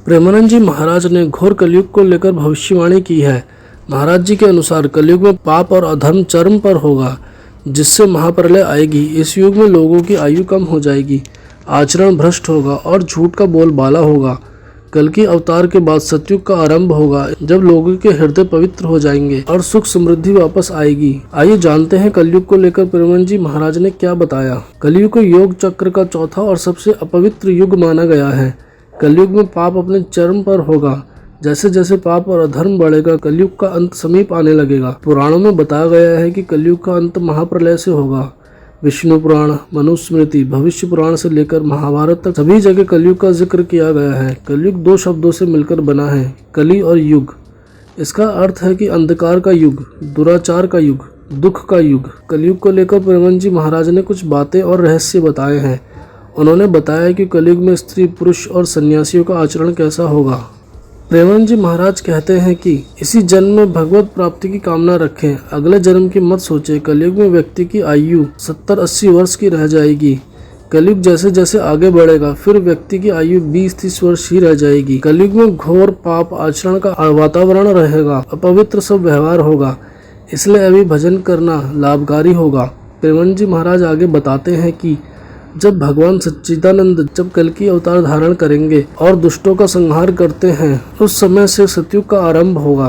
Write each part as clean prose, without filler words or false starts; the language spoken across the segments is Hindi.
प्रेमानंद जी महाराज ने घोर कलयुग को लेकर भविष्यवाणी की है। महाराज जी के अनुसार कलयुग में पाप और अधर्म चरम पर होगा, जिससे महाप्रलय आएगी। इस युग में लोगों की आयु कम हो जाएगी, आचरण भ्रष्ट होगा और झूठ का बोलबाला होगा। कल की अवतार के बाद सतयुग का आरंभ होगा, जब लोगों के हृदय पवित्र हो जाएंगे और सुख समृद्धि वापस आएगी। आइए जानते हैं कलयुग को लेकर प्रेमानंद जी महाराज ने क्या बताया। कलयुग को योग चक्र का चौथा और सबसे अपवित्र युग माना गया है। कलयुग में पाप अपने चरम पर होगा। जैसे जैसे पाप और अधर्म बढ़ेगा, कलयुग का अंत समीप आने लगेगा। पुराणों में बताया गया है कि कलयुग का अंत महाप्रलय से होगा। विष्णु पुराण, मनुस्मृति, भविष्य पुराण से लेकर महाभारत तक सभी जगह कलयुग का जिक्र किया गया है। कलयुग दो शब्दों से मिलकर बना है, कली और युग। इसका अर्थ है कि अंधकार का युग, दुराचार का युग, दुख का युग। कलयुग को लेकर प्रेमानंद जी महाराज ने कुछ बातें और रहस्य बताए हैं। उन्होंने बताया कि कलयुग में स्त्री, पुरुष और सन्यासियों का आचरण कैसा होगा। प्रेमानंद जी महाराज कहते हैं कि इसी जन्म में भगवत प्राप्ति की कामना रखें, अगले जन्म की मत सोचें। कलयुग में व्यक्ति की आयु 70-80 वर्ष की रह जाएगी। कलयुग जैसे जैसे आगे बढ़ेगा, फिर व्यक्ति की आयु 20-30 वर्ष ही रह जाएगी। कलयुग में घोर पाप आचरण का वातावरण रहेगा, अपवित्र सब व्यवहार होगा, इसलिए अभी भजन करना लाभकारी होगा। प्रेमानंद जी महाराज आगे बताते हैं कि जब भगवान सच्चिदानंद जब कल की अवतार धारण करेंगे और दुष्टों का संहार करते हैं, उस समय से सतयुग का आरंभ होगा।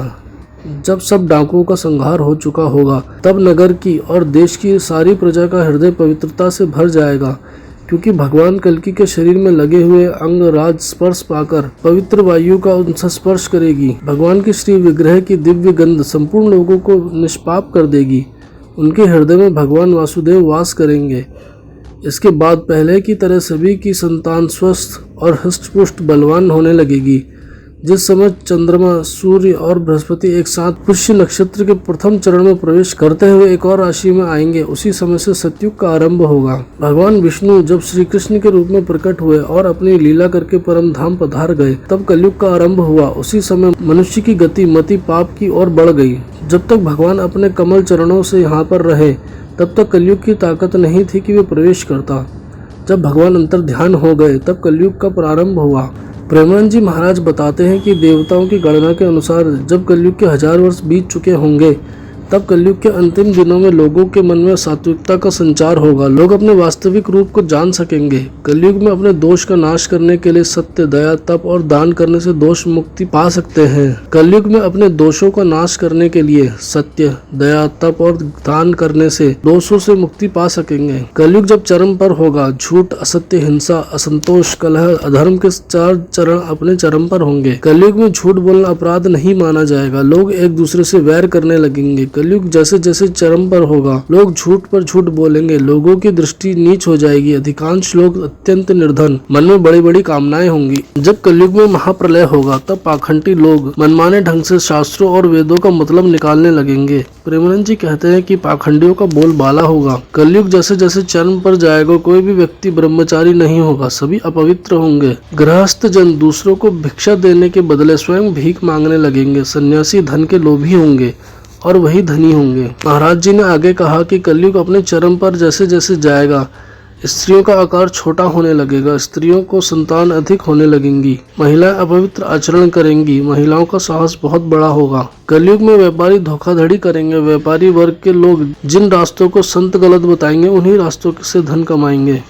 जब सब डाकुओं का संहार हो चुका होगा, तब नगर की और देश की सारी प्रजा का हृदय पवित्रता से भर जाएगा, क्योंकि भगवान कल्कि के शरीर में लगे हुए अंग राज स्पर्श पाकर पवित्र वायु का उनसे स्पर्श करेगी। भगवान की श्री विग्रह की दिव्य गंध संपूर्ण लोगों को निष्पाप कर देगी। उनके हृदय में भगवान वासुदेव वास करेंगे। इसके बाद पहले की तरह सभी की संतान स्वस्थ और हष्टपुष्ट बलवान होने लगेगी। जिस समय चंद्रमा, सूर्य और बृहस्पति एक साथ पुष्य नक्षत्र के प्रथम चरण में प्रवेश करते हुए एक और राशि में आएंगे, उसी समय से सतयुग का आरंभ होगा। भगवान विष्णु जब श्री कृष्ण के रूप में प्रकट हुए और अपनी लीला करके परम धाम पधार गए, तब कलयुग का आरंभ हुआ। उसी समय मनुष्य की गति मति पाप की ओर बढ़ गई। जब तक भगवान अपने कमल चरणों से यहाँ पर रहे, तब तक कलयुग की ताकत नहीं थी कि वे प्रवेश करता। जब भगवान अंतर ध्यान हो गए, तब कलयुग का प्रारंभ हुआ। प्रेमानंद जी महाराज बताते हैं कि देवताओं की गणना के अनुसार जब कलयुग के 1000 वर्ष बीत चुके होंगे, तब कलयुग के अंतिम दिनों में लोगों के मन में सात्विकता का संचार होगा। लोग अपने वास्तविक रूप को जान सकेंगे। कलयुग में अपने दोष का नाश करने के लिए सत्य, दया, तप और दान करने से दोष मुक्ति पा सकते हैं। कलयुग में अपने दोषों का नाश करने के लिए सत्य, दया, तप और दान करने से दोषों से मुक्ति पा सकेंगे। कलयुग जब चरम पर होगा, झूठ, असत्य, हिंसा, असंतोष, कलह, अधर्म के 4 चरण अपने चरम पर होंगे। कलयुग में झूठ बोलना अपराध नहीं माना जाएगा। लोग एक दूसरे से वैर करने लगेंगे। कलयुग जैसे जैसे चरम पर होगा, लोग झूठ पर झूठ बोलेंगे। लोगों की दृष्टि नीच हो जाएगी। अधिकांश लोग अत्यंत निर्धन, मन में बड़ी बड़ी कामनाएं होंगी। जब कलयुग में महाप्रलय होगा, तब पाखंडी लोग मनमाने ढंग से शास्त्रों और वेदों का मतलब निकालने लगेंगे। प्रेमानंद जी कहते हैं कि पाखंडियों का बोलबाला होगा। कलयुग जैसे जैसे चरम पर जाएगा, कोई भी व्यक्ति ब्रह्मचारी नहीं होगा, सभी अपवित्र होंगे। गृहस्थ जन दूसरों को भिक्षा देने के बदले स्वयं भीख मांगने लगेंगे। सन्यासी धन के लोभी होंगे और वही धनी होंगे। महाराज जी ने आगे कहा कि कलयुग अपने चरम पर जैसे जैसे जाएगा, स्त्रियों का आकार छोटा होने लगेगा, स्त्रियों को संतान अधिक होने लगेंगी, महिलाएं अपवित्र आचरण करेंगी, महिलाओं का साहस बहुत बड़ा होगा। कलयुग में व्यापारी धोखाधड़ी करेंगे। व्यापारी वर्ग के लोग जिन रास्तों को संत गलत बताएंगे, उन्हीं रास्तों से धन कमाएंगे।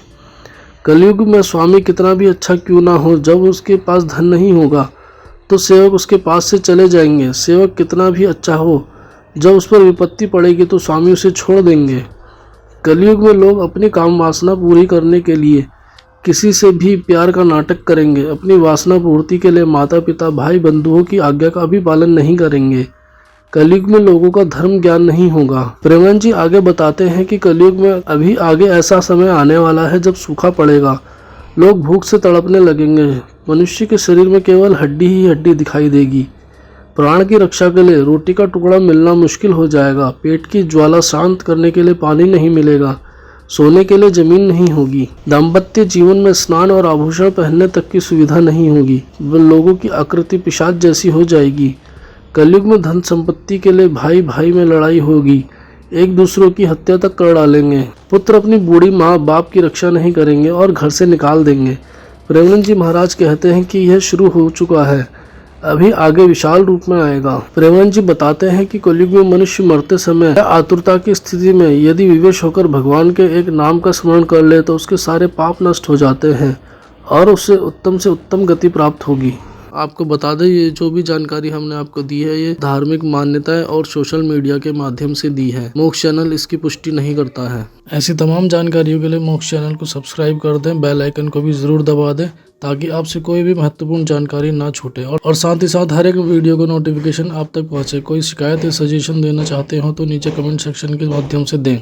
कलयुग में स्वामी कितना भी अच्छा क्यों ना हो, जब उसके पास धन नहीं होगा तो सेवक उसके पास से चले जाएंगे। सेवक कितना भी अच्छा हो, जब उस पर विपत्ति पड़ेगी तो स्वामी उसे छोड़ देंगे। कलयुग में लोग अपनी काम वासना पूरी करने के लिए किसी से भी प्यार का नाटक करेंगे। अपनी वासना पूर्ति के लिए माता पिता, भाई, बंधुओं की आज्ञा का भी पालन नहीं करेंगे। कलयुग में लोगों का धर्म ज्ञान नहीं होगा। प्रेमानंद जी आगे बताते हैं कि कलयुग में अभी आगे ऐसा समय आने वाला है जब सूखा पड़ेगा। लोग भूख से तड़पने लगेंगे। मनुष्य के शरीर में केवल हड्डी ही हड्डी दिखाई देगी। प्राण की रक्षा के लिए रोटी का टुकड़ा मिलना मुश्किल हो जाएगा। पेट की ज्वाला शांत करने के लिए पानी नहीं मिलेगा। सोने के लिए जमीन नहीं होगी। दाम्पत्य जीवन में स्नान और आभूषण पहनने तक की सुविधा नहीं होगी। लोगों की आकृति पिशाच जैसी हो जाएगी। कलयुग में धन संपत्ति के लिए भाई भाई में लड़ाई होगी। एक दूसरों की हत्या तक कर डालेंगे। पुत्र अपनी बूढ़ी माँ बाप की रक्षा नहीं करेंगे और घर से निकाल देंगे। प्रेमानंद जी महाराज कहते हैं कि यह शुरू हो चुका है, अभी आगे विशाल रूप में आएगा। प्रेमानंद जी बताते हैं कि कलयुग में मनुष्य मरते समय आतुरता की स्थिति में यदि विवश होकर भगवान के एक नाम का स्मरण कर ले तो उसके सारे पाप नष्ट हो जाते हैं और उससे उत्तम से उत्तम गति प्राप्त होगी। आपको बता दें, ये जो भी जानकारी हमने आपको दी है ये धार्मिक मान्यताएं और सोशल मीडिया के माध्यम से दी है। मोक्ष चैनल इसकी पुष्टि नहीं करता है। ऐसी तमाम जानकारियों के लिए मोक्ष चैनल को सब्सक्राइब कर दें, बेल आइकन को भी जरूर दबा दें ताकि आपसे कोई भी महत्वपूर्ण जानकारी ना छूटे और साथ ही साथ हर एक वीडियो को नोटिफिकेशन आप तक पहुंचे। कोई शिकायत या सजेशन देना चाहते हो तो नीचे कमेंट सेक्शन के माध्यम से दें।